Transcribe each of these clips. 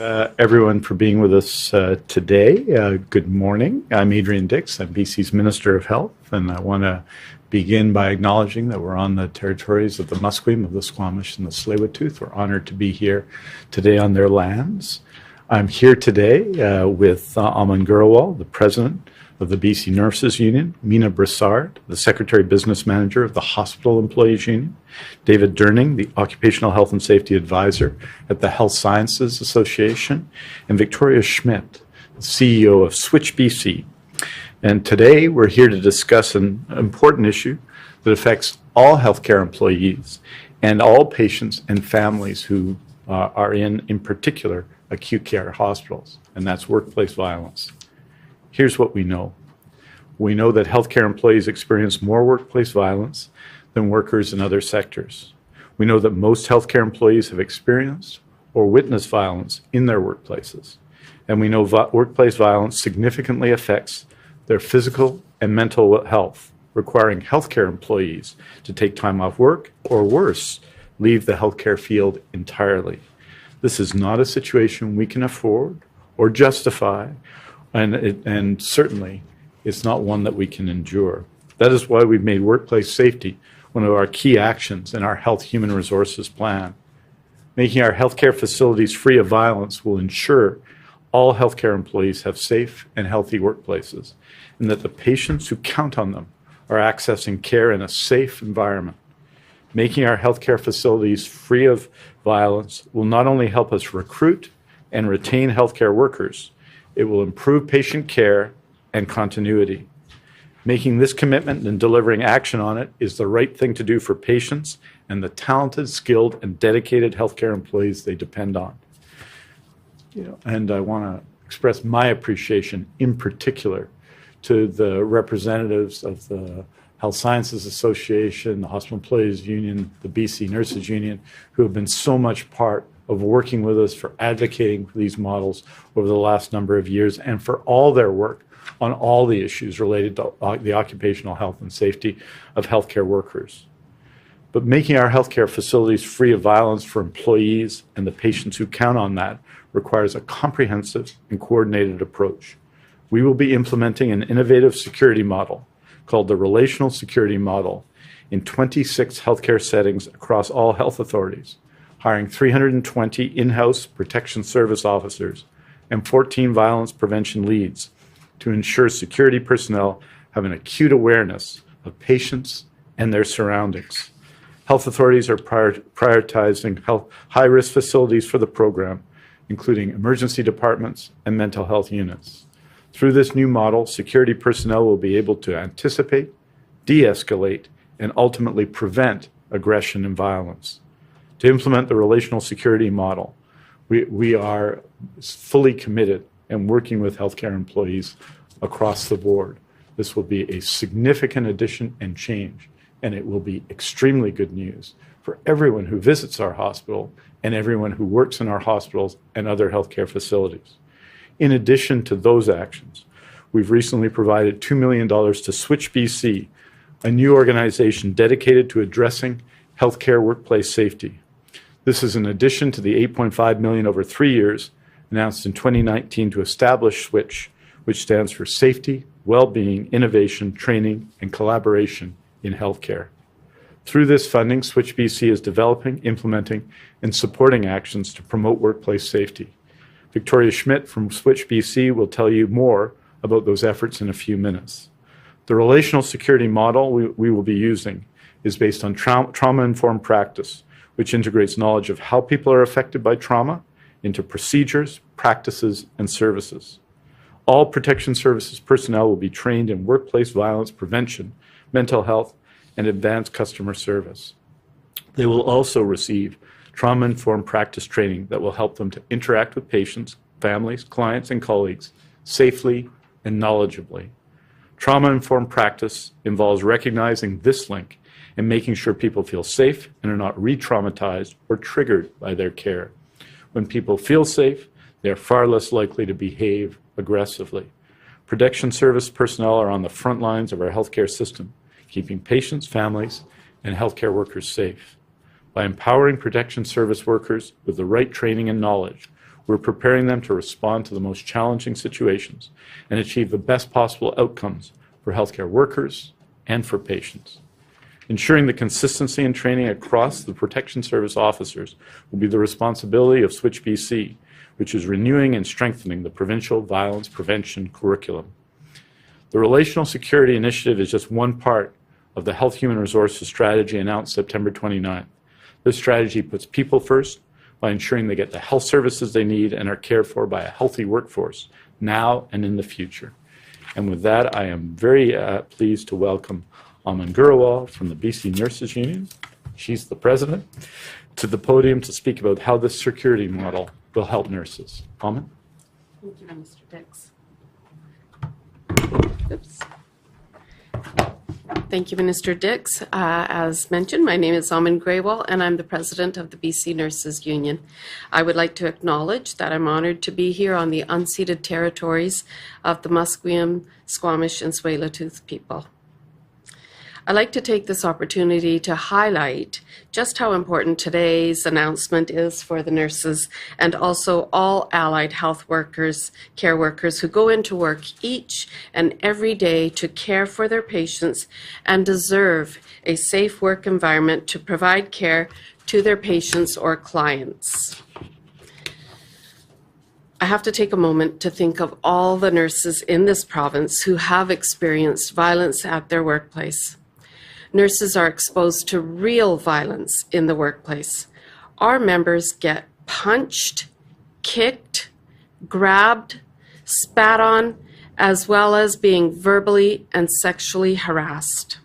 everyone for being with us today. Good morning. I'm Adrian Dix. I'm BC's Minister of Health, and I want to begin by acknowledging that we're on the territories of the Musqueam, of the Squamish, and the Tsleil-Waututh. We're honored to be here today on their lands. I'm here today with Aman Gurwal, the President of the BC Nurses Union, Mina Brassard, the Secretary Business Manager of the Hospital Employees Union, David Durning, the Occupational Health and Safety Advisor at the Health Sciences Association, and Victoria Schmidt, the CEO of Switch BC. And today we're here to discuss an important issue that affects all healthcare employees and all patients and families who are in particular, acute care hospitals, and that's workplace violence. Here's what we know. We know that healthcare employees experience more workplace violence than workers in other sectors. We know that most healthcare employees have experienced or witnessed violence in their workplaces. And we know workplace violence significantly affects their physical and mental health, requiring healthcare employees to take time off work or worse, leave the healthcare field entirely. This is not a situation we can afford or justify, and certainly it's not one that we can endure. That is why we've made workplace safety one of our key actions in our Health Human Resources Plan. Making our healthcare facilities free of violence will ensure all healthcare employees have safe and healthy workplaces, and that the patients who count on them are accessing care in a safe environment. Making our healthcare facilities free of violence will not only help us recruit and retain healthcare workers, it will improve patient care and continuity. Making this commitment and delivering action on it is the right thing to do for patients and the talented, skilled, and dedicated healthcare employees they depend on. And I want to express my appreciation in particular to the representatives of the Health Sciences Association, the Hospital Employees Union, the BC Nurses Union, who have been so much part of working with us for advocating for these models over the last number of years, and for all their work on all the issues related to the occupational health and safety of healthcare workers. But making our healthcare facilities free of violence for employees and the patients who count on that requires a comprehensive and coordinated approach. We will be implementing an innovative security model called the Relational Security Model in 26 healthcare settings across all health authorities, hiring 320 in-house protection service officers and 14 violence prevention leads to ensure security personnel have an acute awareness of patients and their surroundings. Health authorities are prioritizing high-risk facilities for the program, including emergency departments and mental health units. Through this new model, security personnel will be able to anticipate, de-escalate, and ultimately prevent aggression and violence. To implement the relational security model, we are fully committed and working with healthcare employees across the board. This will be a significant addition and change, and it will be extremely good news for everyone who visits our hospital and everyone who works in our hospitals and other healthcare facilities. In addition to those actions, we've recently provided $2 million to Switch BC, a new organization dedicated to addressing healthcare workplace safety. This is in addition to the $8.5 million over 3 years announced in 2019 to establish Switch, which stands for Safety, Well-being, Innovation, Training, and Collaboration in Healthcare. Through this funding, Switch BC is developing, implementing, and supporting actions to promote workplace safety. Victoria Schmidt from Switch BC will tell you more about those efforts in a few minutes. The relational security model we will be using is based on trauma-informed practice, which integrates knowledge of how people are affected by trauma into procedures, practices, and services. All protection services personnel will be trained in workplace violence prevention, mental health, and advanced customer service. They will also receive trauma-informed practice training that will help them to interact with patients, families, clients, and colleagues safely and knowledgeably. Trauma-informed practice involves recognizing this link and making sure people feel safe and are not re-traumatized or triggered by their care. When people feel safe, they are far less likely to behave aggressively. Protection service personnel are on the front lines of our healthcare system, keeping patients, families, and healthcare workers safe. By empowering protection service workers with the right training and knowledge, We're preparing them to respond to the most challenging situations and achieve the best possible outcomes for healthcare workers and for patients. Ensuring the consistency in training across the Protection Service officers will be the responsibility of Switch BC, which is renewing and strengthening the provincial violence prevention curriculum. The Relational Security Initiative is just one part of the Health Human Resources strategy announced September 29th. This strategy puts people first by ensuring they get the health services they need and are cared for by a healthy workforce now and in the future. And with that, I am very pleased to welcome Aman Gurwal from the BC Nurses Union, she's the president, to the podium to speak about how this security model will help nurses. Aman? Thank you, Mr. Dix. Oops. Thank you, Minister Dix. As mentioned, my name is Aman Graywall, and I'm the president of the BC Nurses Union. I would like to acknowledge that I'm honored to be here on the unceded territories of the Musqueam, Squamish, and Tsleil-Waututh people. I'd like to take this opportunity to highlight just how important today's announcement is for the nurses and also all allied health workers, care workers who go into work each and every day to care for their patients and deserve a safe work environment to provide care to their patients or clients. I have to take a moment to think of all the nurses in this province who have experienced violence at their workplace. Nurses are exposed to real violence in the workplace. Our members get punched, kicked, grabbed, spat on, as well as being verbally and sexually harassed.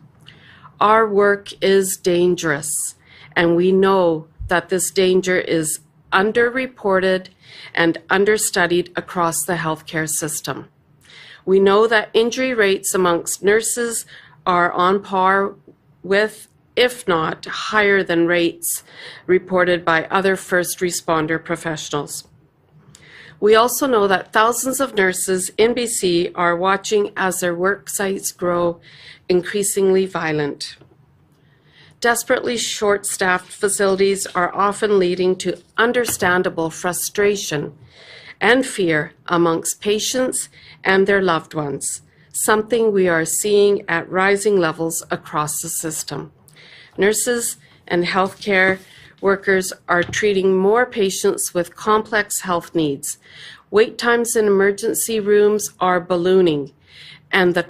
Our work is dangerous, and we know that this danger is underreported and understudied across the healthcare system. We know that injury rates amongst nurses are on par with, if not higher than, rates reported by other first responder professionals. We also know that thousands of nurses in BC are watching as their work sites grow increasingly violent. Desperately short-staffed facilities are often leading to understandable frustration and fear amongst patients and their loved ones, something we are seeing at rising levels across the system. Nurses and healthcare workers are treating more patients with complex health needs. Wait times in emergency rooms are ballooning, and the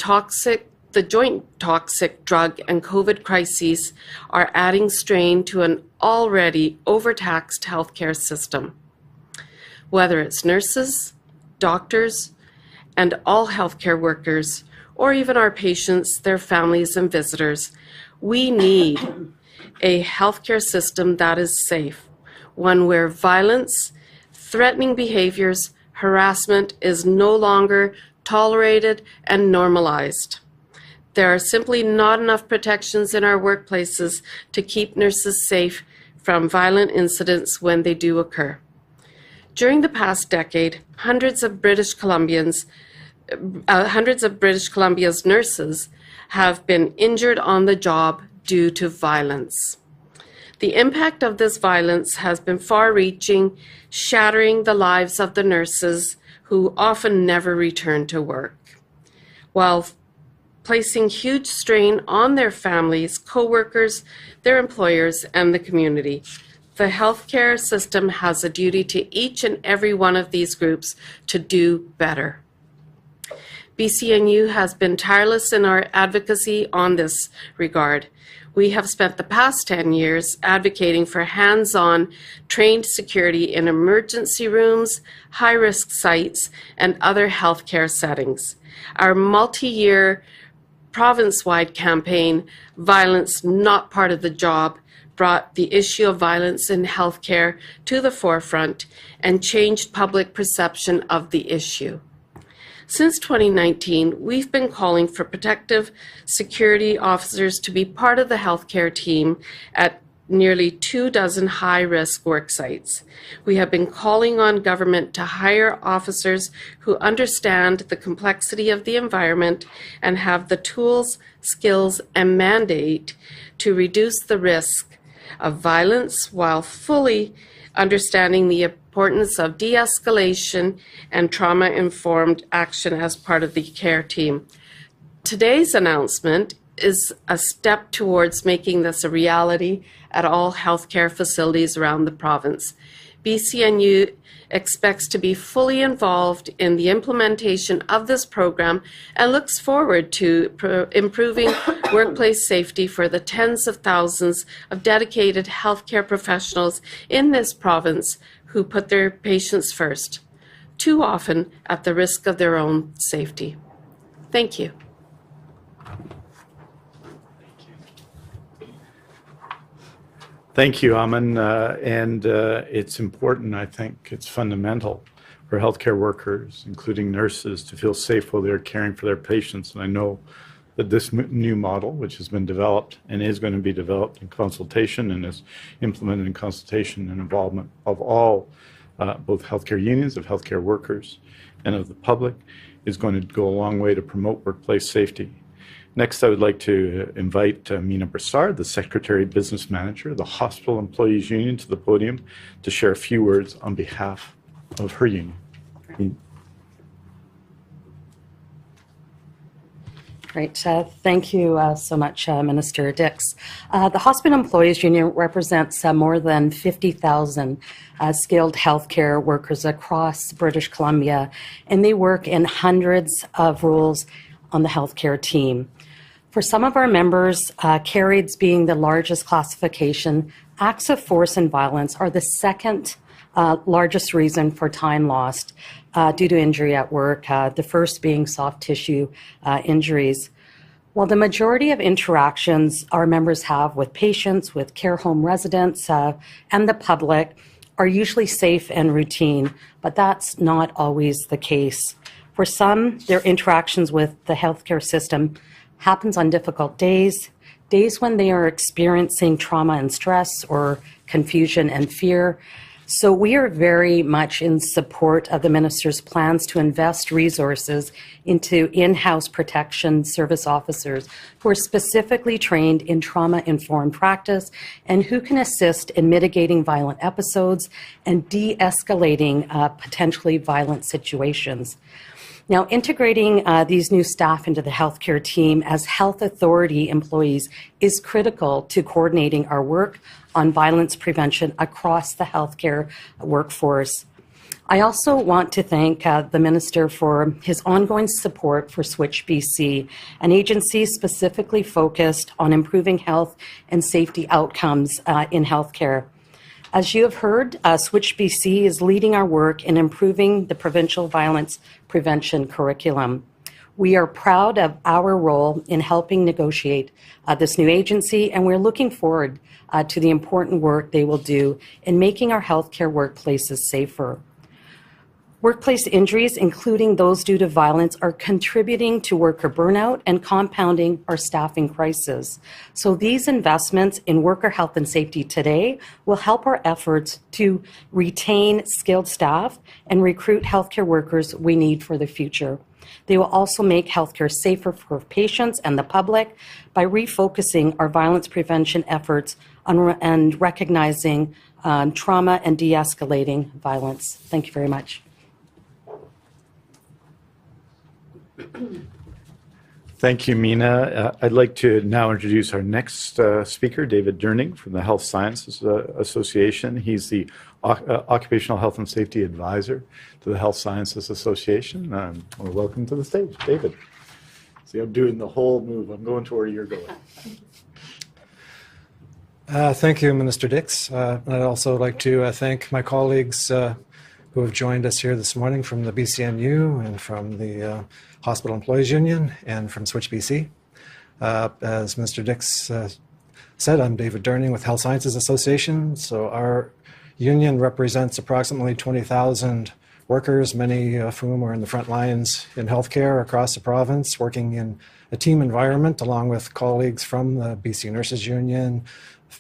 joint toxic drug and COVID crises are adding strain to an already overtaxed healthcare system. Whether it's nurses, doctors, and all healthcare workers, or even our patients, their families, and visitors, we need a healthcare system that is safe, one where violence, threatening behaviors, harassment is no longer tolerated and normalized. There are simply not enough protections in our workplaces to keep nurses safe from violent incidents when they do occur. During the past decade, hundreds of British Columbia's nurses have been injured on the job due to violence. The impact of this violence has been far-reaching, shattering the lives of the nurses who often never return to work, while placing huge strain on their families, co-workers, their employers, and the community. The healthcare system has a duty to each and every one of these groups to do better. BCNU has been tireless in our advocacy on this regard. We have spent the past 10 years advocating for hands-on trained security in emergency rooms, high-risk sites, and other healthcare settings. Our multi-year province-wide campaign, Violence Not Part of the Job, brought the issue of violence in healthcare to the forefront and changed public perception of the issue. Since 2019, we've been calling for protective security officers to be part of the healthcare team at nearly 24 high-risk work sites. We have been calling on government to hire officers who understand the complexity of the environment and have the tools, skills, and mandate to reduce the risk of violence while fully understanding the importance of de-escalation and trauma-informed action as part of the care team. Today's announcement is a step towards making this a reality at all healthcare facilities around the province. BCNU expects to be fully involved in the implementation of this program and looks forward to improving workplace safety for the tens of thousands of dedicated healthcare professionals in this province who put their patients first, too often at the risk of their own safety. Thank you. Thank you, Aman. It's important, I think, it's fundamental for healthcare workers, including nurses, to feel safe while they're caring for their patients. And I know that this new model, which has been developed and is going to be developed in consultation and is implemented in consultation and involvement of all, both healthcare unions, of healthcare workers, and of the public, is going to go a long way to promote workplace safety. Next, I would like to invite Mina Broussard, the Secretary Business Manager of the Hospital Employees Union, to the podium to share a few words on behalf of her union. Great. Thank you so much, Minister Dix. The Hospital Employees Union represents more than 50,000 skilled healthcare workers across British Columbia, and they work in hundreds of roles on the healthcare team. For some of our members, CARES being the largest classification, acts of force and violence are the second largest reason for time lost due to injury at work, the first being soft tissue injuries. While the majority of interactions our members have with patients, with care home residents, and the public are usually safe and routine, but that's not always the case. For some, their interactions with the healthcare system happens on difficult days, days when they are experiencing trauma and stress or confusion and fear. So we are very much in support of the Minister's plans to invest resources into in-house protection service officers who are specifically trained in trauma-informed practice and who can assist in mitigating violent episodes and de-escalating potentially violent situations. Now, integrating these new staff into the healthcare team as health authority employees is critical to coordinating our work on violence prevention across the healthcare workforce. I also want to thank the Minister for his ongoing support for Switch BC, an agency specifically focused on improving health and safety outcomes in healthcare. As you have heard, Switch BC is leading our work in improving the provincial violence prevention curriculum. We are proud of our role in helping negotiate this new agency, and we're looking forward to the important work they will do in making our healthcare workplaces safer. Workplace injuries, including those due to violence, are contributing to worker burnout and compounding our staffing crisis. So these investments in worker health and safety today will help our efforts to retain skilled staff and recruit healthcare workers we need for the future. They will also make healthcare safer for patients and the public by refocusing our violence prevention efforts and recognizing trauma and de-escalating violence. Thank you very much. Thank you, Mina. I'd like to now introduce our next speaker, David Durning from the Health Sciences Association. He's the Occupational Health and Safety Advisor to the Health Sciences Association. Well, welcome to the stage, David. See, I'm doing the whole move. I'm going to where you're going. Thank you, Minister Dix. I'd also like to thank my colleagues who have joined us here this morning from the BCNU and from the Hospital Employees Union and from Switch BC. As Minister Dix said, I'm David Durning with Health Sciences Association. So our union represents approximately 20,000 workers, many of whom are in the front lines in healthcare across the province, working in a team environment along with colleagues from the BC Nurses Union,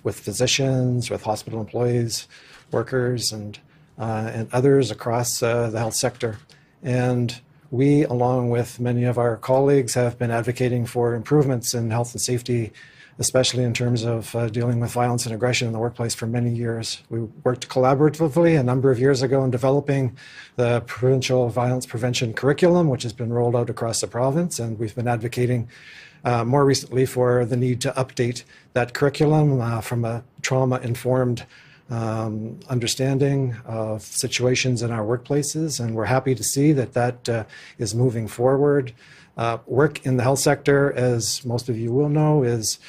with physicians, with hospital employees, workers, and others across the health sector. And we, along with many of our colleagues, have been advocating for improvements in health and safety especially in terms of dealing with violence and aggression in the workplace for many years. We worked collaboratively a number of years ago in developing the provincial violence prevention curriculum, which has been rolled out across the province, and we've been advocating more recently for the need to update that curriculum from a trauma-informed understanding of situations in our workplaces, and we're happy to see that that is moving forward. Work in the health sector, as most of you will know, is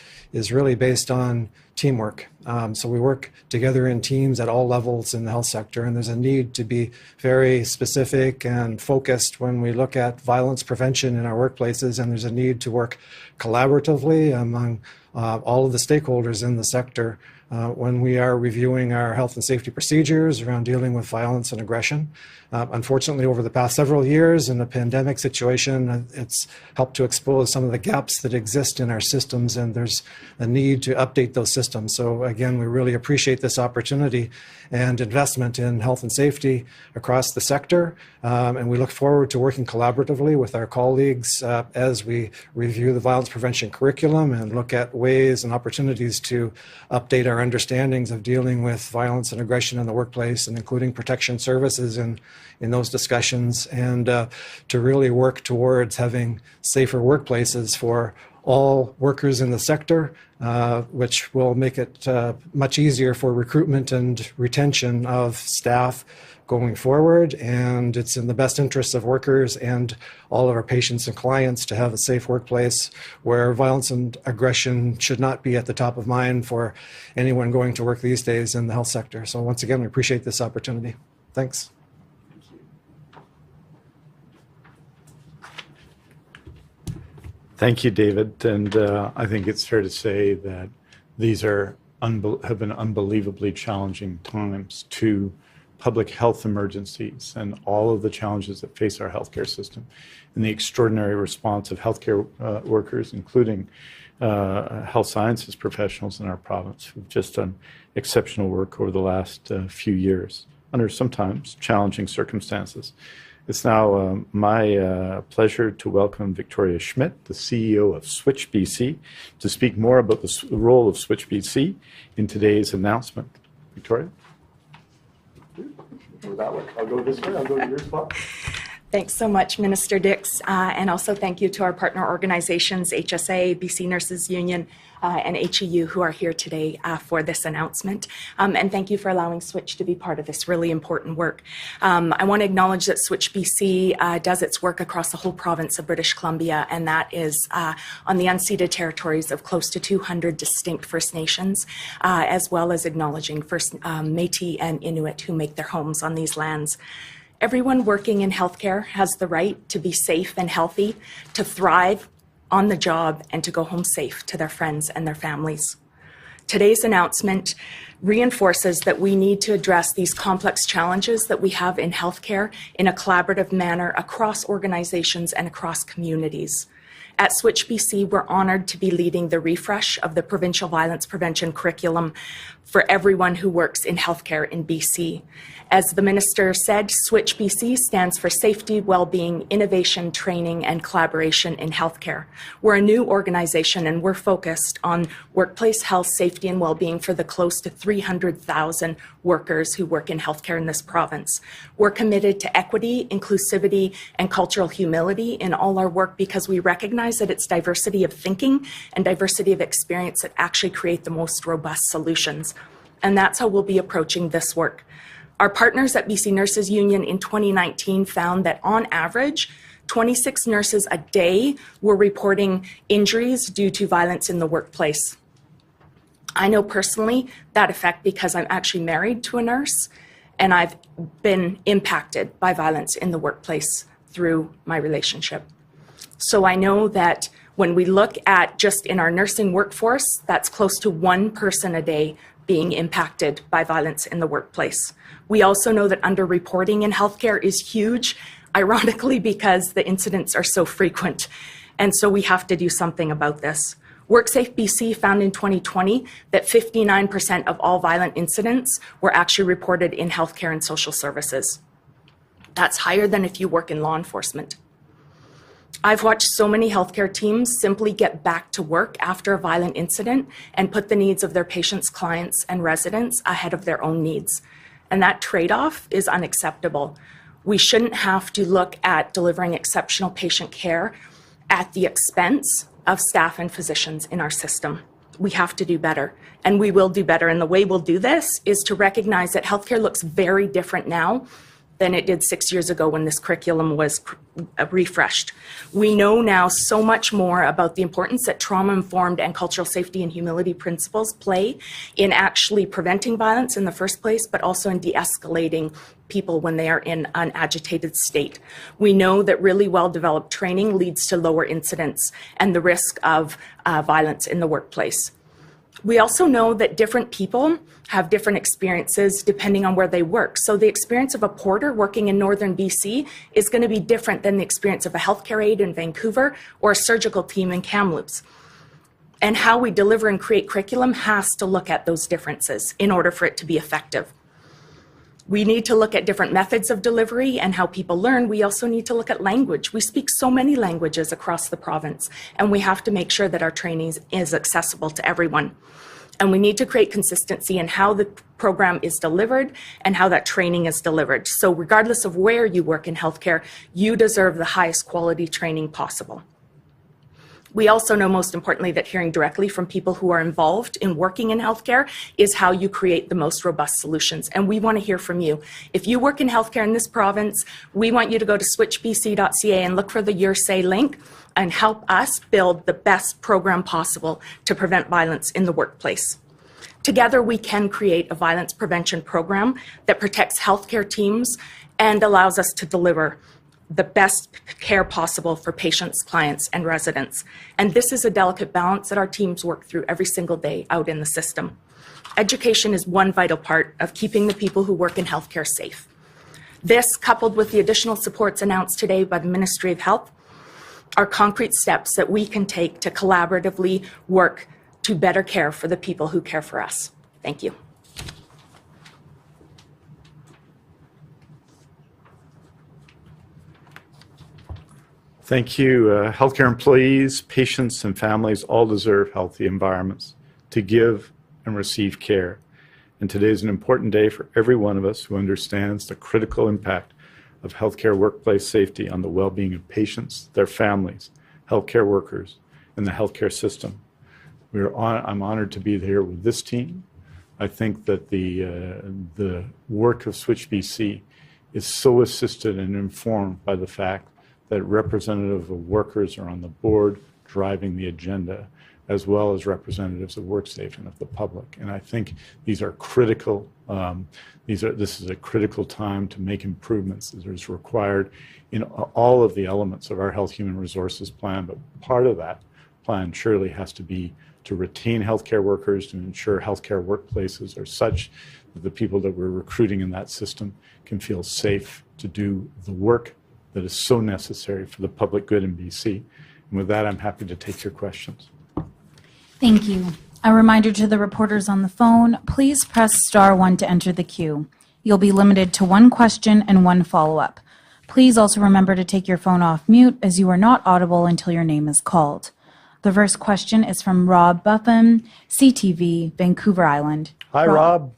really based on teamwork. So we work together in teams at all levels in the health sector, and there's a need to be very specific and focused when we look at violence prevention in our workplaces, and there's a need to work collaboratively among all of the stakeholders in the sector when we are reviewing our health and safety procedures around dealing with violence and aggression. Unfortunately, over the past several years in the pandemic situation, it's helped to expose some of the gaps that exist in our systems, and there's a need to update those systems. So again, we really appreciate this opportunity and investment in health and safety across the sector, and we look forward to working collaboratively with our colleagues as we review the violence prevention curriculum and look at ways and opportunities to update our understandings of dealing with violence and aggression in the workplace, and including protection services in those discussions, and to really work towards having safer workplaces for all workers in the sector, which will make it much easier for recruitment and retention of staff going forward. And it's in the best interests of workers and all of our patients and clients to have a safe workplace where violence and aggression should not be at the top of mind for anyone going to work these days in the health sector. So once again, we appreciate this opportunity. Thanks. Thank you, David. And I think it's fair to say that these have been unbelievably challenging times to public health emergencies and all of the challenges that face our healthcare system, and the extraordinary response of healthcare workers, including health sciences professionals in our province, who've just done exceptional work over the last few years under sometimes challenging circumstances. It's now my pleasure to welcome Victoria Schmidt, the CEO of Switch BC, to speak more about the role of Switch BC in today's announcement. Victoria? That way. I'll go this way. I'll go to your spot. Thanks so much, Minister Dix, and also thank you to our partner organizations, HSA, BC Nurses Union, and HEU, who are here today for this announcement. And thank you for allowing Switch to be part of this really important work. I want to acknowledge that Switch BC does its work across the whole province of British Columbia, and that is on the unceded territories of close to 200 distinct First Nations, as well as acknowledging First Métis and Inuit who make their homes on these lands. Everyone working in healthcare has the right to be safe and healthy, to thrive on the job, and to go home safe to their friends and their families. Today's announcement reinforces that we need to address these complex challenges that we have in healthcare in a collaborative manner across organizations and across communities. At Switch BC, we're honored to be leading the refresh of the provincial violence prevention curriculum for everyone who works in healthcare in BC. As the minister said, Switch BC stands for Safety, Wellbeing, Innovation, Training, and Collaboration in Healthcare. We're a new organization, and we're focused on workplace health, safety, and wellbeing for the close to 300,000 workers who work in healthcare in this province. We're committed to equity, inclusivity, and cultural humility in all our work because we recognize that it's diversity of thinking and diversity of experience that actually create the most robust solutions. And that's how we'll be approaching this work. Our partners at BC Nurses Union in 2019 found that on average, 26 nurses a day were reporting injuries due to violence in the workplace. I know personally that effect because I'm actually married to a nurse, and I've been impacted by violence in the workplace through my relationship. So I know that when we look at just in our nursing workforce, that's close to one person a day being impacted by violence in the workplace. We also know that underreporting in healthcare is huge, ironically, because the incidents are so frequent. And so we have to do something about this. WorkSafe BC found in 2020 that 59% of all violent incidents were actually reported in healthcare and social services. That's higher than if you work in law enforcement. I've watched so many healthcare teams simply get back to work after a violent incident and put the needs of their patients, clients, and residents ahead of their own needs. And that trade-off is unacceptable. We shouldn't have to look at delivering exceptional patient care at the expense of staff and physicians in our system. We have to do better, and we will do better. And the way we'll do this is to recognize that healthcare looks very different now than it did 6 years ago when this curriculum was refreshed. We know now so much more about the importance that trauma-informed and cultural safety and humility principles play in actually preventing violence in the first place, but also in de-escalating people when they are in an agitated state. We know that really well-developed training leads to lower incidents and the risk of violence in the workplace. We also know that different people have different experiences depending on where they work. So the experience of a porter working in northern BC is going to be different than the experience of a healthcare aide in Vancouver or a surgical team in Kamloops. And how we deliver and create curriculum has to look at those differences in order for it to be effective. We need to look at different methods of delivery and how people learn. We also need to look at language. We speak so many languages across the province, and we have to make sure that our training is accessible to everyone. And we need to create consistency in how the program is delivered and how that training is delivered. So regardless of where you work in healthcare, you deserve the highest quality training possible. We also know, most importantly, that hearing directly from people who are involved in working in healthcare is how you create the most robust solutions. And we want to hear from you. If you work in healthcare in this province, we want you to go to switchbc.ca and look for the Your Say link and help us build the best program possible to prevent violence in the workplace. Together, we can create a violence prevention program that protects healthcare teams and allows us to deliver the best care possible for patients, clients, and residents. And this is a delicate balance that our teams work through every single day out in the system. Education is one vital part of keeping the people who work in healthcare safe. This, coupled with the additional supports announced today by the Ministry of Health, are concrete steps that we can take to collaboratively work to better care for the people who care for us. Thank you. Thank you. Healthcare employees, patients, and families all deserve healthy environments to give and receive care. And today is an important day for every one of us who understands the critical impact of healthcare workplace safety on the well-being of patients, their families, healthcare workers, and the healthcare system. I'm honored to be here with this team. I think that the work of Switch BC is so assisted and informed by the fact that representatives of workers are on the board driving the agenda, as well as representatives of WorkSafe and of the public. And I think these are critical. This is a critical time to make improvements that is required in all of the elements of our Health Human Resources plan. But part of that plan surely has to be to retain healthcare workers, to ensure healthcare workplaces are such that the people that we're recruiting in that system can feel safe to do the work that is so necessary for the public good in BC. And with that, I'm happy to take your questions. Thank you. A reminder to the reporters on the phone, please press *1 to enter the queue. You'll be limited to one question and one follow-up. Please also remember to take your phone off mute as you are not audible until your name is called. The first question is from Rob Buffin, CTV, Vancouver Island. Hi, Rob.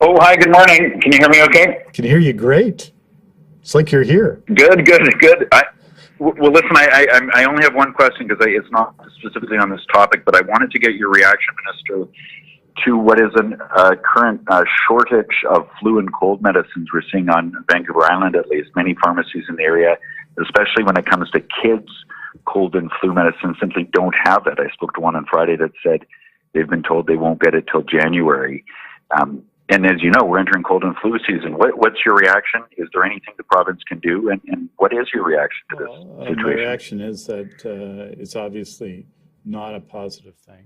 Oh, hi, good morning. Can you hear me okay? Can hear you great. It's like you're here. Good. Well, listen, I only have one question because it's not specifically on this topic, but I wanted to get your reaction, Minister, to what is a current shortage of flu and cold medicines we're seeing on Vancouver Island, at least. Many pharmacies in the area, especially when it comes to kids' cold and flu medicine, simply don't have it. I spoke to one on Friday that said they've been told they won't get it till January. And as you know, we're entering cold and flu season. What's your reaction? Is there anything the province can do? And what is your reaction to this situation? My reaction is that it's obviously not a positive thing.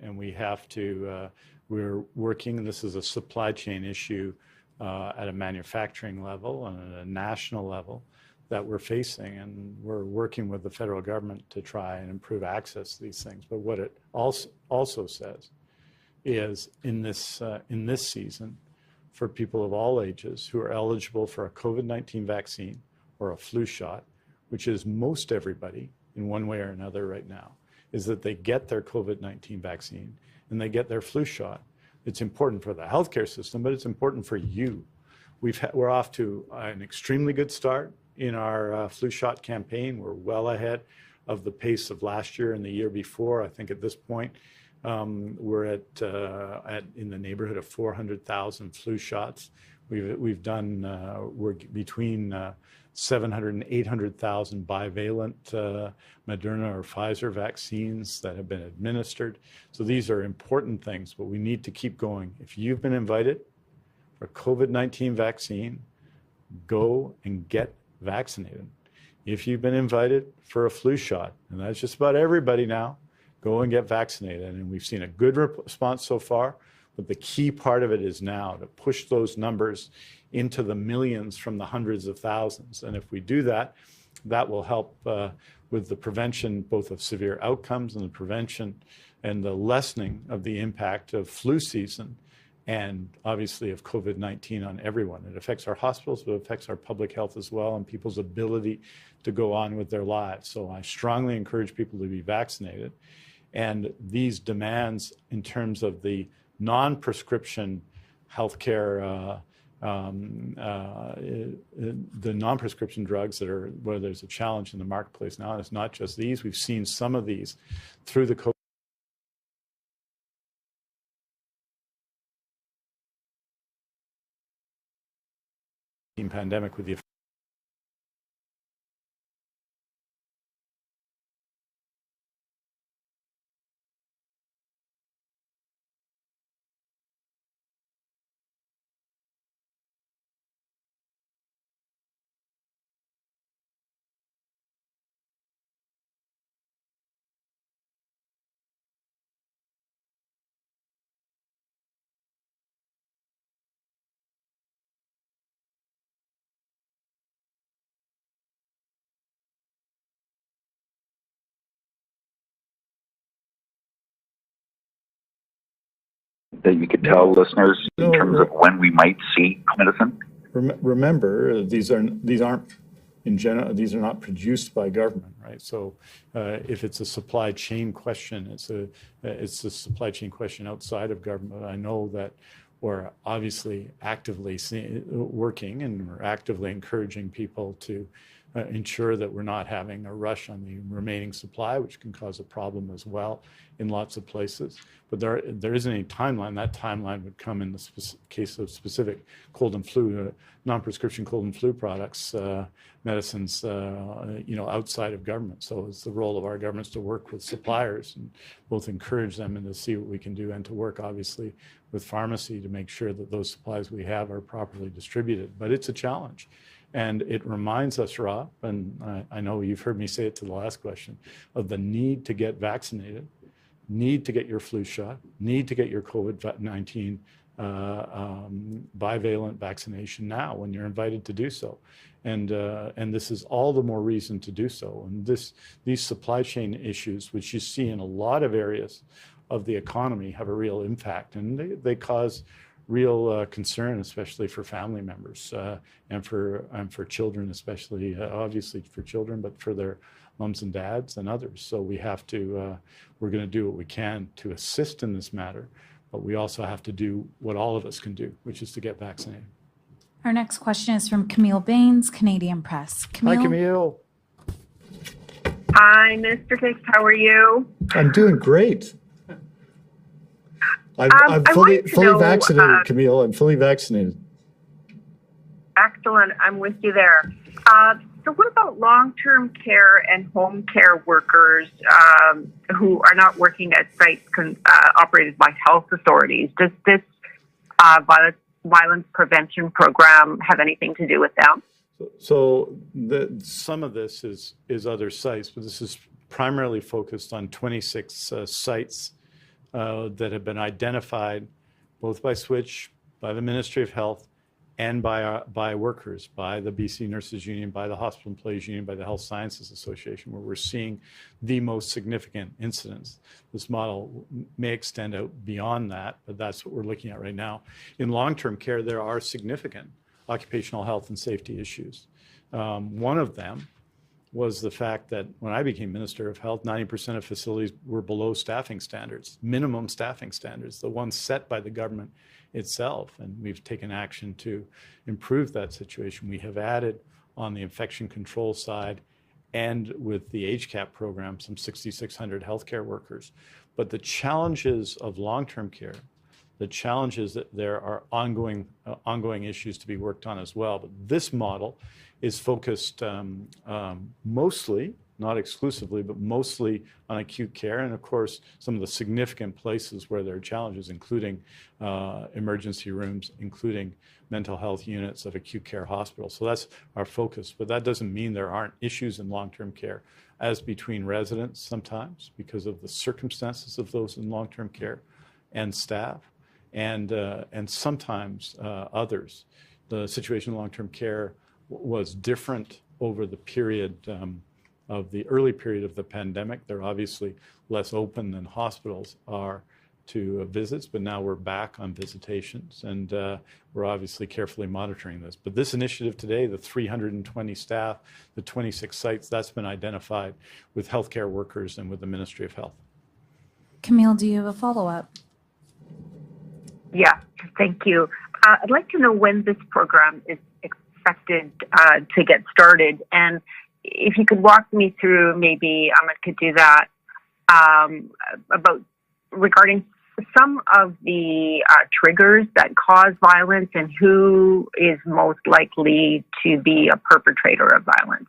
And we have to, we're working, this is a supply chain issue at a manufacturing level and at a national level that we're facing. And we're working with the federal government to try and improve access to these things. But what it also says is in this season, for people of all ages who are eligible for a COVID-19 vaccine or a flu shot, which is most everybody in one way or another right now, is that they get their COVID-19 vaccine and they get their flu shot. It's important for the healthcare system, but it's important for you. We're off to an extremely good start in our flu shot campaign. We're well ahead of the pace of last year and the year before. I think at this point, we're at in the neighborhood of 400,000 flu shots. We've done we're between 700 and 800,000 bivalent Moderna or Pfizer vaccines that have been administered. So these are important things, but we need to keep going. If you've been invited for a COVID-19 vaccine, go and get vaccinated. If you've been invited for a flu shot, and that's just about everybody now, go and get vaccinated. And we've seen a good response so far, but the key part of it is now to push those numbers into the millions from the hundreds of thousands. And if we do that, that will help with the prevention both of severe outcomes and the prevention and the lessening of the impact of flu season and obviously of COVID-19 on everyone. It affects our hospitals, but it affects our public health as well and people's ability to go on with their lives. So I strongly encourage people to be vaccinated. And these demands in terms of the non-prescription healthcare, the non-prescription drugs that are where there's a challenge in the marketplace now, and it's not just these. We've seen some of these through the COVID pandemic with the that you could tell listeners in terms of when we might see medicine? Remember, these aren't in general. These are not produced by government, right? So, if it's a supply chain question, it's a supply chain question outside of government. I know that we're obviously actively working and we're actively encouraging people to ensure that we're not having a rush on the remaining supply, which can cause a problem as well in lots of places. But there isn't any timeline. That timeline would come in the case of specific cold and flu, non-prescription cold and flu products, medicines, outside of government. So it's the role of our governments to work with suppliers and both encourage them and to see what we can do and to work obviously with pharmacy to make sure that those supplies we have are properly distributed. But it's a challenge. And it reminds us, Rob, and I know you've heard me say it to the last question, of the need to get vaccinated, need to get your flu shot, need to get your COVID-19 bivalent vaccination now when you're invited to do so. And this is all the more reason to do so. And these supply chain issues, which you see in a lot of areas of the economy, have a real impact. And they cause real concern, especially for family members and for children, especially obviously for children, but for their moms and dads and others. So we have to, we're going to do what we can to assist in this matter, but we also have to do what all of us can do, which is to get vaccinated. Our next question is from Camille Baines, Canadian Press. Camille? Hi, Camille. Hi, Mr. Dix. How are you? I'm doing great. I'm fully vaccinated, Camille. I'm fully vaccinated. Excellent. I'm with you there. So what about long-term care and home care workers who are not working at sites operated by health authorities? Does this violence prevention program have anything to do with them? So some of this is other sites, but this is primarily focused on 26 sites that have been identified both by Switch, by the Ministry of Health, and by workers, by the BC Nurses Union, by the Hospital Employees Union, by the Health Sciences Association, where we're seeing the most significant incidents. This model may extend out beyond that, but that's what we're looking at right now. In long-term care, there are significant occupational health and safety issues. One of them was the fact that when I became Minister of Health, 90% of facilities were below staffing standards, minimum staffing standards, the ones set by the government itself. And we've taken action to improve that situation. We have added on the infection control side and with the HCAP program, some 6,600 healthcare workers. But the challenges of long-term care, the challenge is that there are ongoing issues to be worked on as well. But this model is focused mostly, not exclusively, but mostly on acute care. And of course, some of the significant places where there are challenges, including emergency rooms, including mental health units of acute care hospitals. So that's our focus. But that doesn't mean there aren't issues in long-term care, as between residents sometimes because of the circumstances of those in long-term care and staff. And sometimes others. The situation in long-term care was different over the period of the early period of the pandemic. They're obviously less open than hospitals are to visits, but now we're back on visitations, and we're obviously carefully monitoring this. But this initiative today, the 320 staff, the 26 sites, that's been identified with healthcare workers and with the Ministry of Health. Camille, do you have a follow-up? Yeah, thank you. I'd like to know when this program is expected to get started. And if you could walk me through, maybe Amit could do that, about regarding some of the triggers that cause violence and who is most likely to be a perpetrator of violence.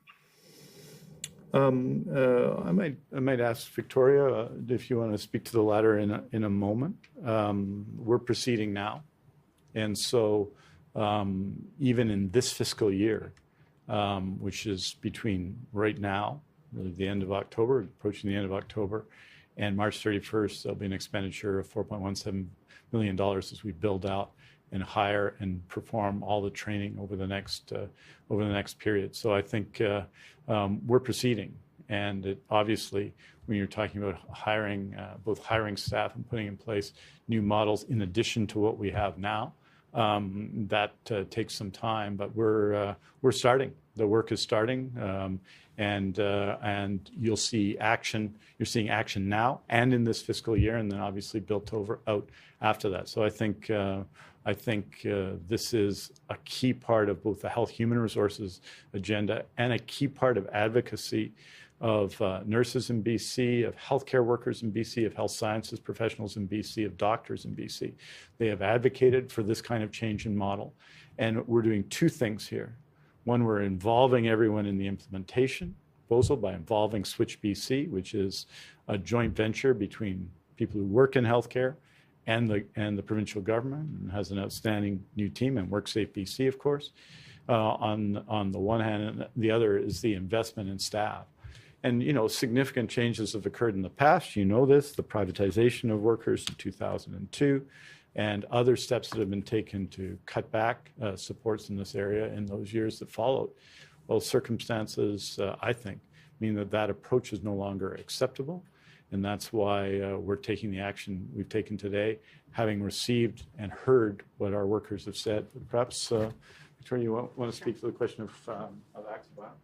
I might ask Victoria if you want to speak to the latter in a moment. We're proceeding now, and so even in this fiscal year, which is between right now, really the end of October, approaching the end of October, and March 31st, there'll be an expenditure of $4.17 million as we build out and hire and perform all the training over the next period. So I think we're proceeding, and it, obviously, when you're talking about hiring, both hiring staff and putting in place new models in addition to what we have now, that takes some time. But we're starting. The work is starting, and you'll see action. You're seeing action now and in this fiscal year, and then obviously built out after that. So I think this is a key part of both the Health Human Resources agenda and a key part of advocacy of nurses in BC, of healthcare workers in BC, of health sciences professionals in BC, of doctors in BC. They have advocated for this kind of change in model. And we're doing two things here. One, we're involving everyone in the implementation proposal by involving Switch BC, which is a joint venture between people who work in healthcare and the provincial government, and has an outstanding new team, and WorkSafe BC, of course, on the one hand, and the other is the investment in staff. And, significant changes have occurred in the past. You know this, the privatization of workers in 2002, and other steps that have been taken to cut back supports in this area in those years that followed. Well, circumstances, I think, mean that approach is no longer acceptable. And that's why we're taking the action we've taken today, having received and heard what our workers have said. Perhaps, Victoria, you want to speak to the question of acts of violence?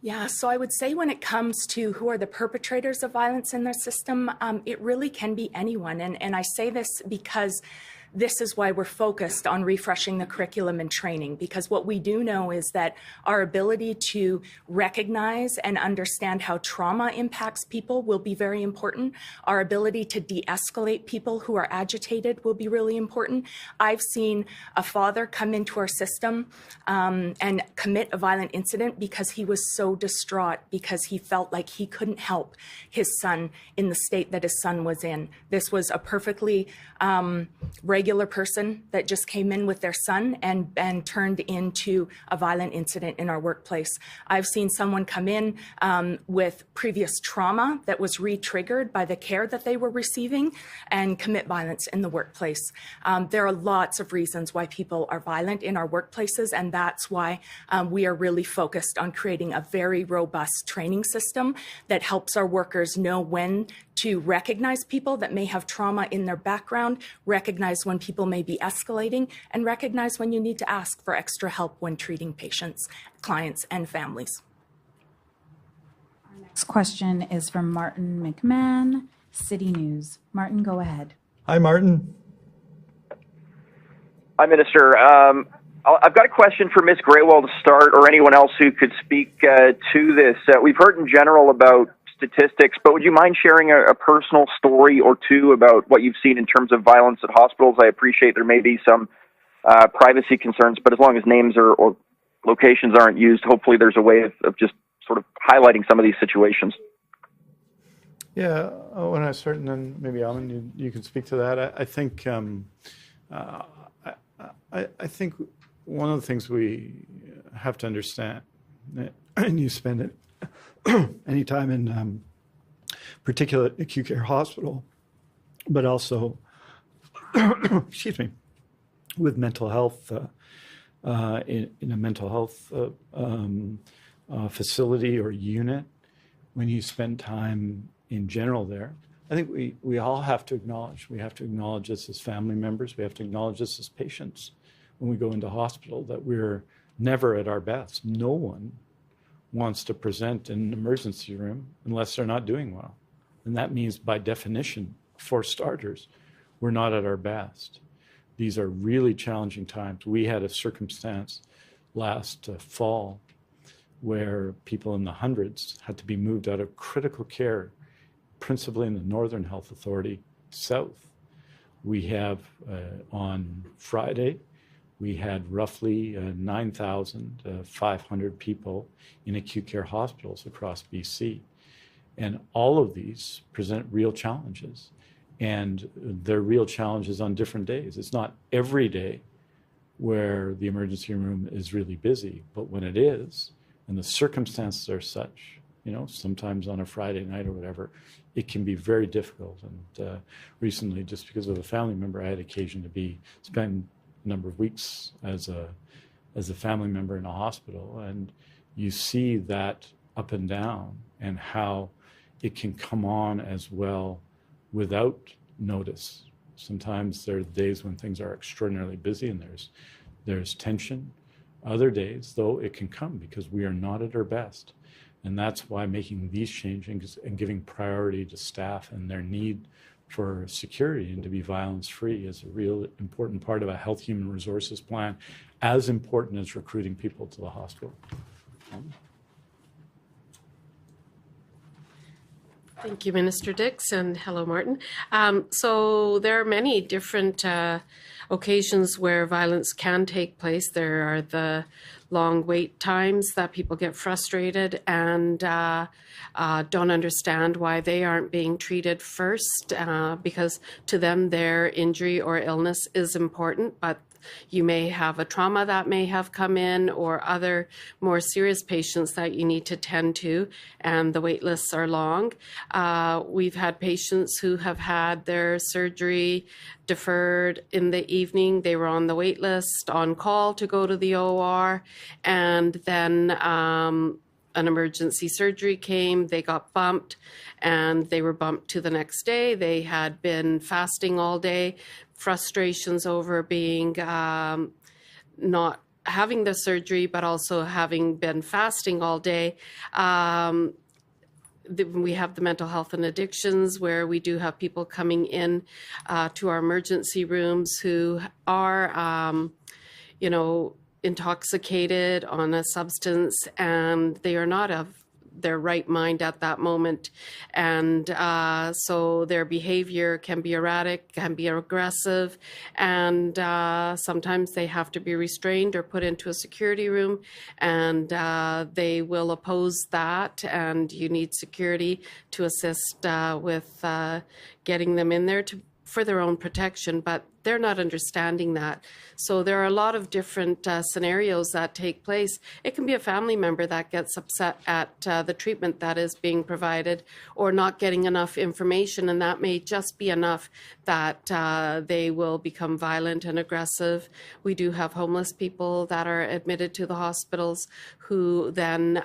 Yeah, so I would say when it comes to who are the perpetrators of violence in their system, it really can be anyone. And I say this because this is why we're focused on refreshing the curriculum and training, because what we do know is that our ability to recognize and understand how trauma impacts people will be very important. Our ability to de-escalate people who are agitated will be really important. I've seen a father come into our system and commit a violent incident because he was so distraught because he felt like he couldn't help his son in the state that his son was in. This was a perfectly regular person that just came in with their son and turned into a violent incident in our workplace. I've seen someone come in with previous trauma that was re-triggered by the care that they were receiving and commit violence in the workplace. There are lots of reasons why people are violent in our workplaces, and that's why we are really focused on creating a very robust training system that helps our workers know when to recognize people that may have trauma in their background, recognize when people may be escalating, and recognize when you need to ask for extra help when treating patients, clients, and families. Next question is from Martin McMahon, City News. Martin, go ahead. Hi, Martin. Hi, Minister. I've got a question for Ms. Graywell to start, or anyone else who could speak to this. We've heard in general about statistics, but would you mind sharing a personal story or two about what you've seen in terms of violence at hospitals? I appreciate there may be some privacy concerns, but as long as names or locations aren't used, hopefully there's a way of just sort of highlighting some of these situations. Yeah, when I start, and then maybe Alan, you can speak to that. I think I think one of the things we have to understand, and you spend it any time in particular acute care hospital, but also, excuse me, with mental health in a mental health facility or unit, when you spend time in general there, I think we all have to acknowledge. We have to acknowledge this as family members. We have to acknowledge this as patients when we go into hospital, that we're never at our best. No one wants to present in an emergency room unless they're not doing well. And that means, by definition, for starters, we're not at our best. These are really challenging times. We had a circumstance last fall where people in the hundreds had to be moved out of critical care, principally in the Northern Health Authority south. We have, on Friday, we had roughly 9,500 people in acute care hospitals across BC. And all of these present real challenges. And they're real challenges on different days. It's not every day where the emergency room is really busy, but when it is, and the circumstances are such, sometimes on a Friday night or whatever, it can be very difficult. And recently, just because of a family member, I had occasion to spend a number of weeks as a family member in a hospital, and you see that up and down and how it can come on as well without notice. Sometimes there are days when things are extraordinarily busy and there's tension. Other days, though, it can come because we are not at our best. And that's why making these changes and giving priority to staff and their need for security and to be violence-free is a real important part of a health human resources plan, as important as recruiting people to the hospital. Thank you, Minister Dix, and hello, Martin. So there are many different occasions where violence can take place. There are the long wait times that people get frustrated and don't understand why they aren't being treated first, because to them their injury or illness is important, but you may have a trauma that may have come in or other more serious patients that you need to tend to, and the wait lists are long. We've had patients who have had their surgery deferred in the evening. They were on the wait list, on call to go to the OR, and then an emergency surgery came, they got bumped, and they were bumped to the next day. They had been fasting all day, frustrations over being not having the surgery, but also having been fasting all day. We have the mental health and addictions, where we do have people coming in to our emergency rooms who are, intoxicated on a substance, and they are not of their right mind at that moment. And so their behavior can be erratic, can be aggressive, and sometimes they have to be restrained or put into a security room, and they will oppose that, and you need security to assist with getting them in there for their own protection, but they're not understanding that. So there are a lot of different scenarios that take place. It can be a family member that gets upset at the treatment that is being provided, or not getting enough information, and that may just be enough that they will become violent and aggressive. We do have homeless people that are admitted to the hospitals who then,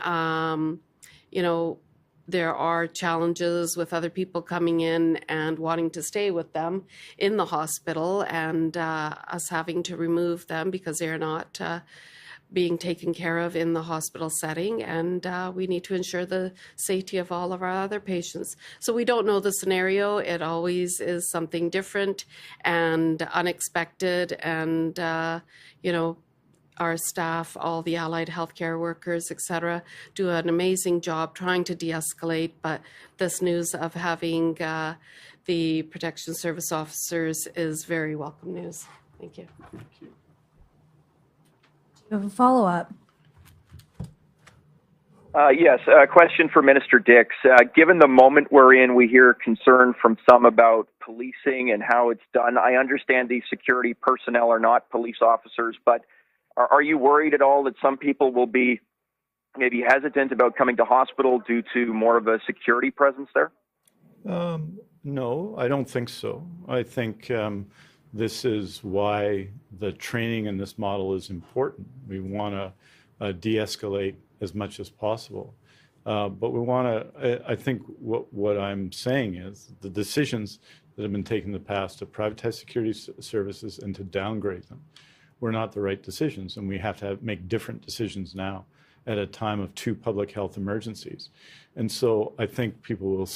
there are challenges with other people coming in and wanting to stay with them in the hospital, and us having to remove them because they're not being taken care of in the hospital setting, and we need to ensure the safety of all of our other patients. So we don't know the scenario. It always is something different and unexpected, and our staff, all the allied healthcare workers, etc., do an amazing job trying to de-escalate, but this news of having the protection service officers is very welcome news. Thank you. Thank you. You have a follow-up. Yes, a question for Minister Dix. Given the moment we're in, we hear concern from some about policing and how it's done. I understand these security personnel are not police officers, but are you worried at all that some people will be maybe hesitant about coming to hospital due to more of a security presence there? No, I don't think so. I think this is why the training in this model is important. We want to de-escalate as much as possible. But we want to, I think what I'm saying is the decisions that have been taken in the past to privatize security services and to downgrade them were not the right decisions, and we have to make different decisions now at a time of two public health emergencies. And so I think people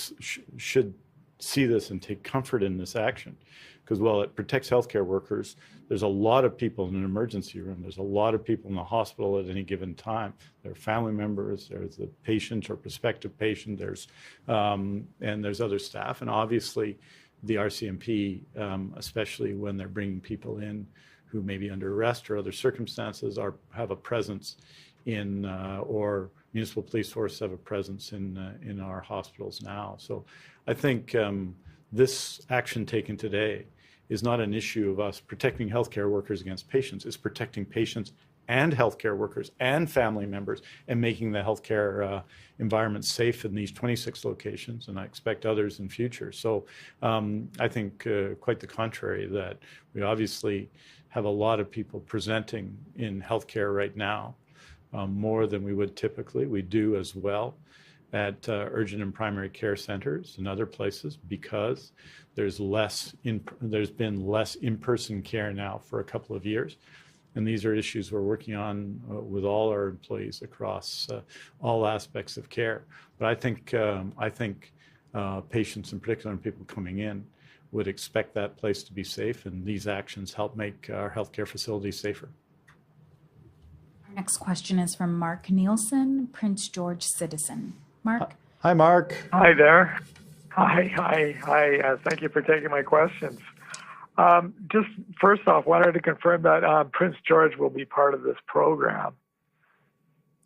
should see this and take comfort in this action, because while it protects healthcare workers, there's a lot of people in an emergency room. There's a lot of people in the hospital at any given time. There are family members, there's the patient or prospective patient, and there's other staff. And obviously the RCMP, especially when they're bringing people in who may be under arrest or other circumstances, have a presence in, or municipal police force have a presence in our hospitals now. So I think this action taken today is not an issue of us protecting healthcare workers against patients. It's protecting patients and healthcare workers and family members and making the healthcare environment safe in these 26 locations, and I expect others in future. So I think quite the contrary, that we obviously have a lot of people presenting in healthcare right now, more than we would typically. We do as well at urgent and primary care centers and other places, because there's been less in-person care now for a couple of years. And these are issues we're working on with all our employees across all aspects of care. But I think patients, in particular, and people coming in, would expect that place to be safe, and these actions help make our healthcare facilities safer. Our next question is from Mark Nielsen, Prince George citizen. Mark? Hi, Mark. Hi there. Hi. Thank you for taking my questions. Just first off, wanted to confirm that Prince George will be part of this program.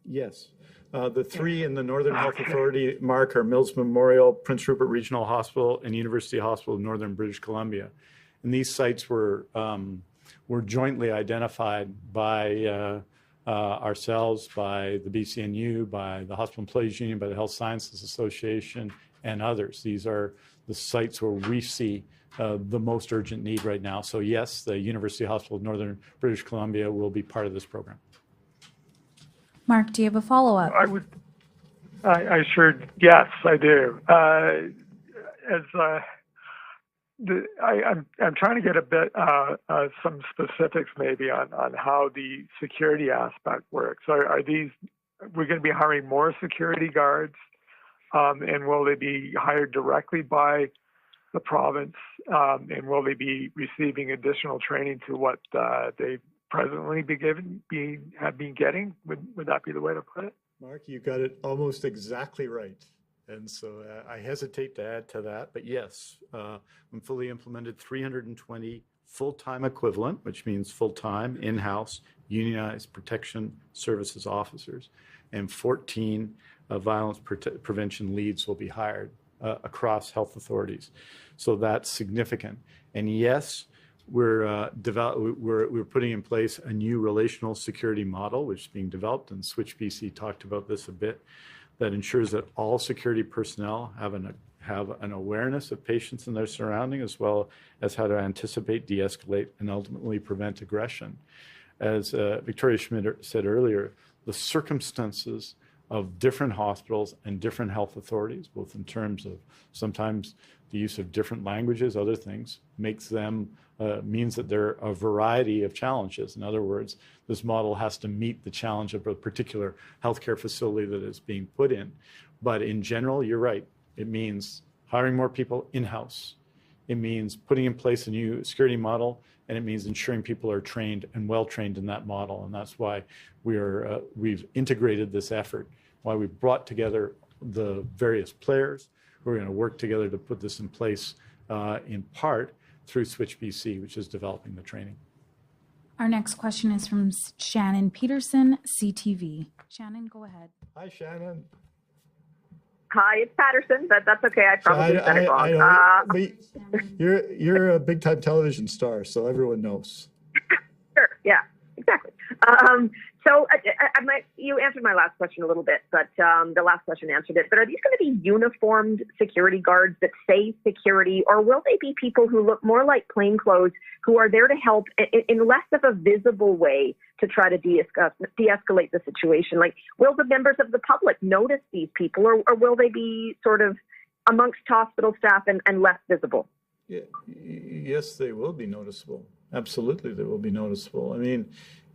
Yes. The three in the Northern Health Authority, Mark, are Mills Memorial, Prince Rupert Regional Hospital, and University Hospital of Northern British Columbia. And these sites were jointly identified by ourselves, by the BCNU, by the Hospital Employees Union, by the Health Sciences Association, and others. These are the sites where we see the most urgent need right now. So yes, the University Hospital of Northern British Columbia will be part of this program. Mark, do you have a follow-up? Yes, I do. I'm trying to get a bit, some specifics maybe on how the security aspect works. We're going to be hiring more security guards, and will they be hired directly by the province, and will they be receiving additional training to what they presently have been getting? Would that be the way to put it? Mark, you got it almost exactly right. And so I hesitate to add to that, but yes, when fully implemented, 320 full-time equivalent, which means full-time, in-house, unionized protection services officers, and 14 violence prevention leads will be hired across health authorities. So that's significant. And yes, we're putting in place a new relational security model, which is being developed, and Switch BC talked about this a bit, that ensures that all security personnel have an awareness of patients and their surrounding, as well as how to anticipate, de-escalate, and ultimately prevent aggression. As Victoria Schmidt said earlier, the circumstances of different hospitals and different health authorities, both in terms of sometimes the use of different languages, other things, makes them, means that there are a variety of challenges. In other words, this model has to meet the challenge of a particular healthcare facility that is being put in. But in general, you're right. It means hiring more people in-house. It means putting in place a new security model, and it means ensuring people are trained and well-trained in that model. And that's why we've integrated this effort, why we've brought together the various players who are going to work together to put this in place, in part through Switch BC, which is developing the training. Our next question is from Shannon Peterson, CTV. Shannon, go ahead. Hi, Shannon. Hi, it's Patterson, but that's okay. I probably said it wrong. You're a big-time television star, so everyone knows. Sure, yeah, exactly. So you answered my last question a little bit, but the last question answered it. But are these going to be uniformed security guards that say security, or will they be people who look more like plainclothes, who are there to help in less of a visible way to try to de-escalate the situation? Like, will the members of the public notice these people, or will they be sort of amongst hospital staff and less visible? Yes, they will be noticeable. Absolutely, they will be noticeable. I mean,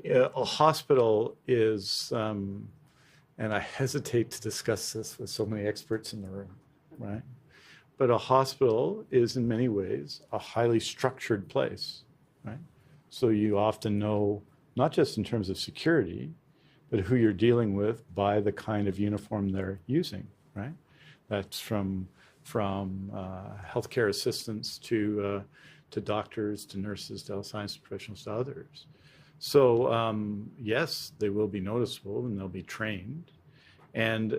a hospital is, and I hesitate to discuss this with so many experts in the room, right? But a hospital is in many ways a highly structured place, right? So you often know, not just in terms of security, but who you're dealing with by the kind of uniform they're using, right? That's from healthcare assistants to doctors, to nurses, to health science professionals, to others. So yes, they will be noticeable and they'll be trained, and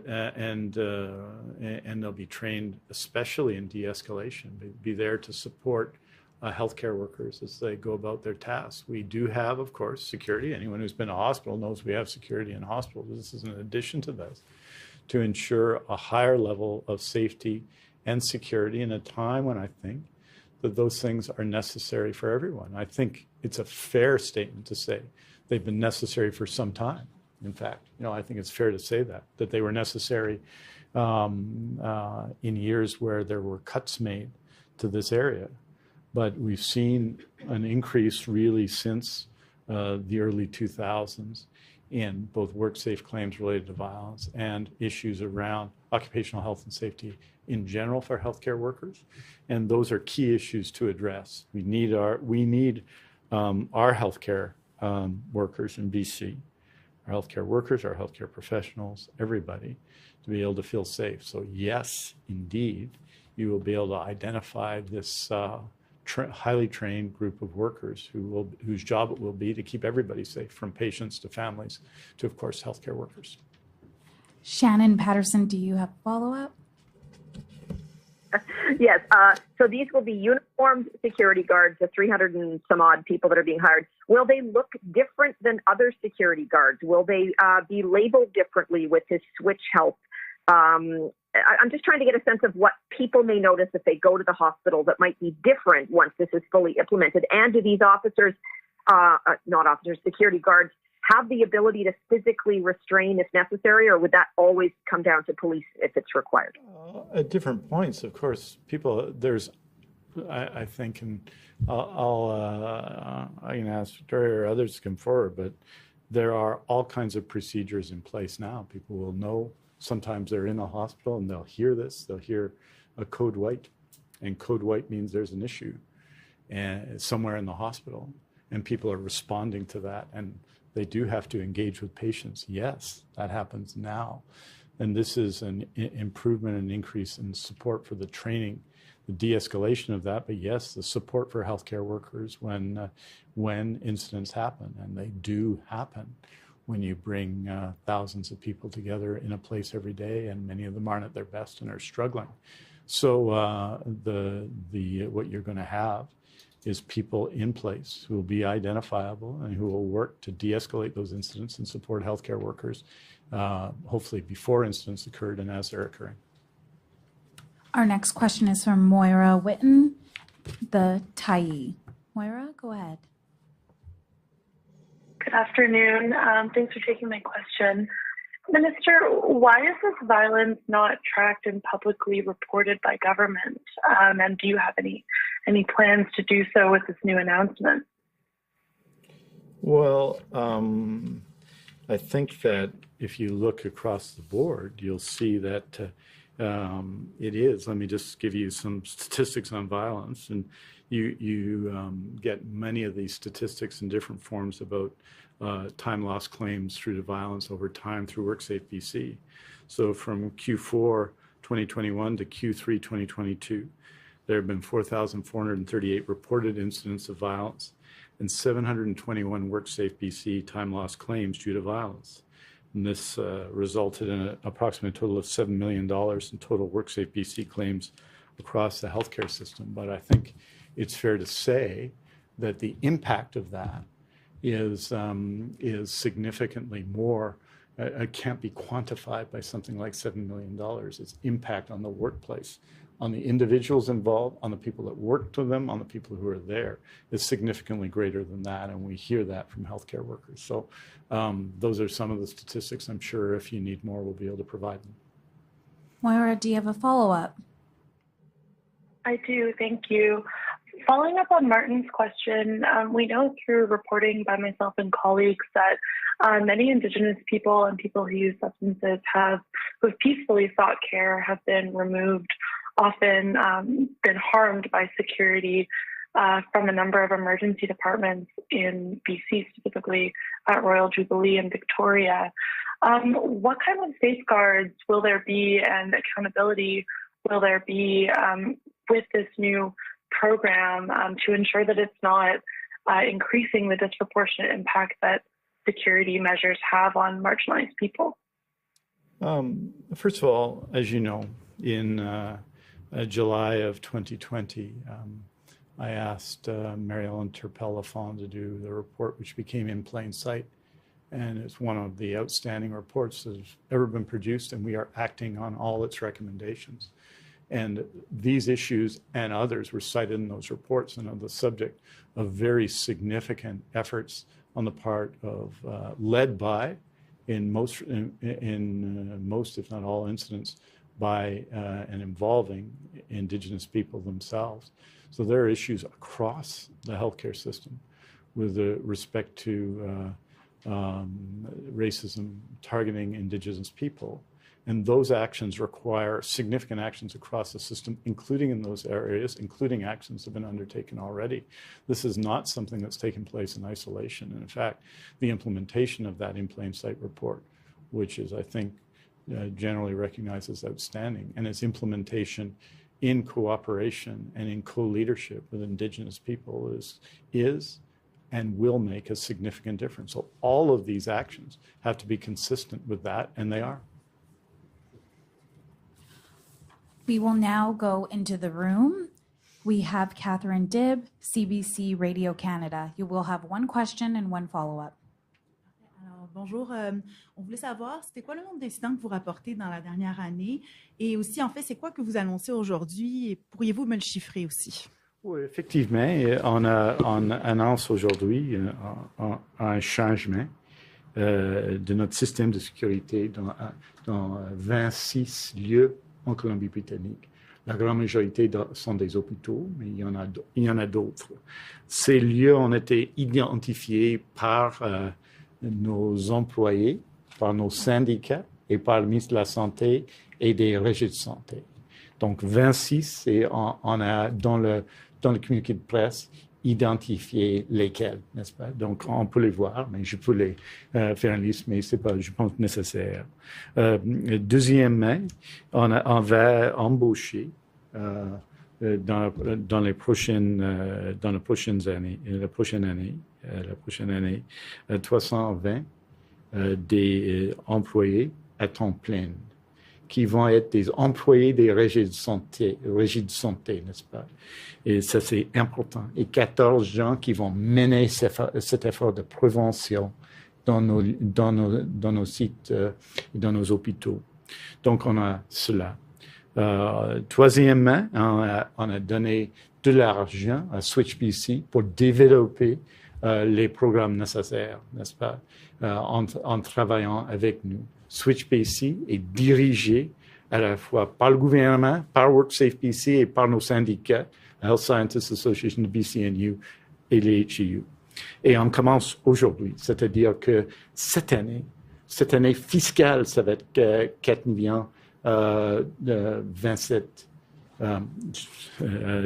they'll be trained especially in de-escalation. Be there to support healthcare workers as they go about their tasks. We do have, of course, security. Anyone who's been to a hospital knows we have security in hospitals. This is in addition to this, to ensure a higher level of safety and security in a time when I think that those things are necessary for everyone. I think it's a fair statement to say they've been necessary for some time. In fact, I think it's fair to say that they were necessary in years where there were cuts made to this area. But we've seen an increase really since the early 2000s in both work-safe claims related to violence and issues around occupational health and safety in general for healthcare workers, and those are key issues to address. We need our healthcare workers in BC, our healthcare workers, our healthcare professionals, everybody, to be able to feel safe. So yes, indeed, you will be able to identify this highly trained group of workers whose job it will be to keep everybody safe, from patients to families to, of course, healthcare workers. Shannon Patterson, do you have follow-up? Yes. So these will be uniformed security guards, the 300 and some odd people that are being hired. Will they look different than other security guards? Will they be labeled differently with this Switch Health? I'm just trying to get a sense of what people may notice if they go to the hospital that might be different once this is fully implemented. And do these officers, security guards, have the ability to physically restrain if necessary, or would that always come down to police if it's required? At different points, of course, I think, and I can ask Victoria or others to come forward, but there are all kinds of procedures in place now. People will know. Sometimes they're in a hospital and they'll hear this. They'll hear a code white, and code white means there's an issue somewhere in the hospital, and people are responding to that, and they do have to engage with patients. Yes, that happens now. And this is an improvement and increase in support for the training, the de-escalation of that. But yes, the support for healthcare workers when incidents happen, and they do happen when you bring thousands of people together in a place every day, and many of them aren't at their best and are struggling. So what you're going to have is people in place who will be identifiable and who will work to de-escalate those incidents and support healthcare workers, hopefully before incidents occurred and as they're occurring. Our next question is from Moira Witten, the Tyee. Moira, go ahead. Good afternoon. Thanks for taking my question. Minister, why is this violence not tracked and publicly reported by government? And do you have any plans to do so with this new announcement? Well, I think that if you look across the board, you'll see that it is. Let me just give you some statistics on violence, and you get many of these statistics in different forms about time loss claims through to violence over time through WorkSafe BC. So from Q4 2021 to Q3 2022, there have been 4,438 reported incidents of violence and 721 WorkSafe BC time loss claims due to violence. And this resulted in an approximate total of $7 million in total WorkSafe BC claims across the healthcare system. But I think it's fair to say that the impact of that is significantly more. It can't be quantified by something like $7 million. Its impact on the workplace, on the individuals involved, on the people that work to them, on the people who are there, is significantly greater than that, and we hear that from healthcare workers. So those are some of the statistics. I'm sure if you need more, we'll be able to provide them. Moira, do you have a follow-up? I do, thank you. Following up on Martin's question, we know through reporting by myself and colleagues that many Indigenous people and people who use substances who have peacefully sought care have been removed, often been harmed by security from a number of emergency departments in BC, specifically at Royal Jubilee and Victoria. What kind of safeguards will there be and accountability will there be with this new program to ensure that it's not increasing the disproportionate impact that security measures have on marginalized people? First of all, as you know, in July of 2020, I asked Mary Ellen Turpel-Lafond to do the report, which became In Plain Sight. And it's one of the outstanding reports that has ever been produced, and we are acting on all its recommendations. And these issues and others were cited in those reports and are the subject of very significant efforts on the part of, led by, in most, if not all incidents, by and involving Indigenous people themselves. So there are issues across the healthcare system with respect to racism targeting Indigenous people. And those actions require significant actions across the system, including in those areas, including actions that have been undertaken already. This is not something that's taken place in isolation. And in fact, the implementation of that In Plain Sight report, which is, I think, generally recognized as outstanding, and its implementation in cooperation and in co-leadership with Indigenous people is and will make a significant difference. So all of these actions have to be consistent with that, and they are. We will now go into the room. We have Catherine Dibb, CBC Radio Canada. You will have one question and one follow-up. Alors, bonjour. On voulait savoir, c'était quoi le nombre d'incidents que vous rapportez dans la dernière année? Et aussi, en fait, c'est quoi que vous annoncez aujourd'hui? Et pourriez-vous me le chiffrer aussi? Oui, effectivement, on annonce aujourd'hui un changement de notre système de sécurité dans 26 lieux en Colombie-Britannique. La grande majorité sont des hôpitaux, mais il y en a d'autres. Ces lieux ont été identifiés par nos employés, par nos syndicats et par le ministre de la Santé et des régies de santé. Donc 26, et on a dans le communiqué de presse identifié lesquels, n'est-ce pas? Donc on peut les voir, mais je peux les faire une liste, mais c'est pas, je pense, nécessaire. Deuxièmement, on va embaucher dans les prochaines années, 320 des employés à temps plein, qui vont être des employés des régies de santé, n'est-ce pas? Et ça, c'est important. Et 14 gens qui vont mener cet effort de prévention dans nos sites et dans nos hôpitaux. Donc, on a cela. Troisièmement, on a donné de l'argent à Switch BC pour développer les programmes nécessaires, n'est-ce pas, en travaillant avec nous. Switch BC est dirigé à la fois par le gouvernement, par WorkSafe BC et par nos syndicats, la Health Scientists Association de BCNU et les HEU. Et on commence aujourd'hui, c'est-à-dire que cette année fiscale, ça va être 4 millions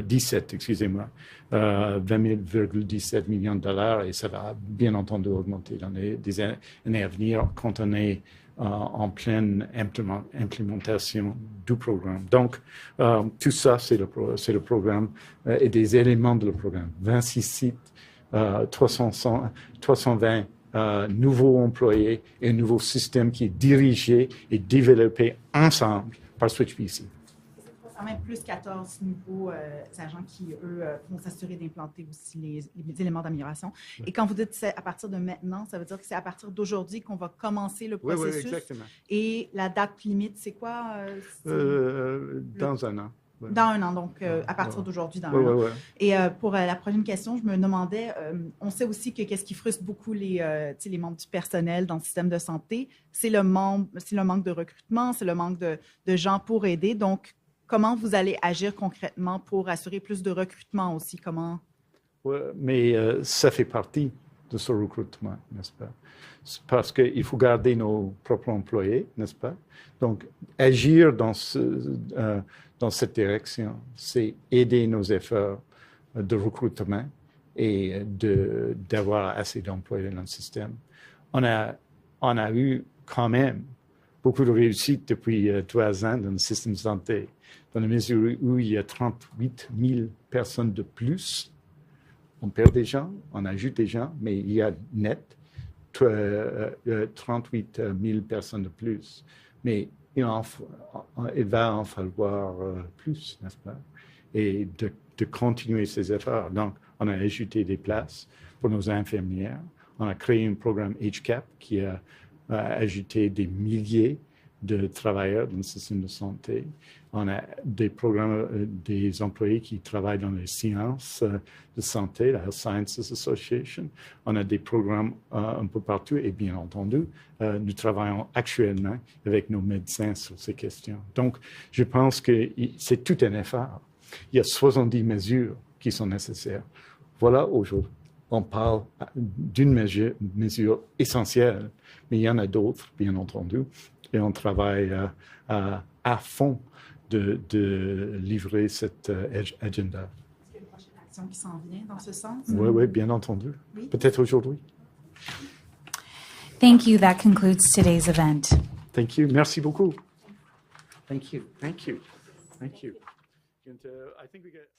17, excusez-moi, 20,17 millions de dollars, et ça va bien entendu augmenter dans les années à venir quand on est en pleine implémentation du programme. Donc, tout ça, c'est le programme et des éléments de le programme. 26 sites, 320 nouveaux employés et un nouveau système qui est dirigé et développé ensemble par Switch BC. Quand même plus 14 nouveaux agents qui, eux, vont s'assurer d'implanter aussi les éléments d'amélioration. Et quand vous dites que c'est à partir de maintenant, ça veut dire que c'est à partir d'aujourd'hui qu'on va commencer le processus. Oui, exactement. Et la date limite, c'est quoi? Dans un an. Ouais. Dans un an, donc à partir d'aujourd'hui, dans un an. Ouais. Et pour la prochaine question, je me demandais, on sait aussi que qu'est-ce qui frustre beaucoup les membres du personnel dans le système de santé, c'est le manque de recrutement, c'est le manque de gens pour aider. Donc, comment vous allez agir concrètement pour assurer plus de recrutement aussi? Comment? Oui, mais ça fait partie de ce recrutement, n'est-ce pas? Parce qu'il faut garder nos propres employés, n'est-ce pas? Donc, agir dans cette direction, c'est aider nos efforts de recrutement et d'avoir assez d'employés dans le système. On a eu quand même beaucoup de réussite depuis 3 ans dans le système de santé, dans la mesure où il y a 38 000 personnes de plus. On perd des gens, on ajoute des gens, mais il y a net 38 000 personnes de plus. Mais il va en falloir plus, n'est-ce pas? Et de continuer ces efforts. Donc, on a ajouté des places pour nos infirmières. On a créé un programme HCAP qui a ajouté des milliers de travailleurs dans le système de santé. On a des programmes, des employés qui travaillent dans les sciences de santé, la Health Sciences Association. On a des programmes un peu partout et bien entendu, nous travaillons actuellement avec nos médecins sur ces questions. Donc, je pense que c'est tout un effort. Il y a 70 mesures qui sont nécessaires. Voilà, aujourd'hui, on parle d'une mesure essentielle, mais il y en a d'autres, bien entendu, et on travaille à fond de livrer cet agenda. Est-ce qu'il y a une prochaine action qui s'en vient dans ce sens? Oui, bien entendu. Oui. Peut-être aujourd'hui. Thank you. That concludes today's event. Thank you. Merci beaucoup. Thank you. I think we get...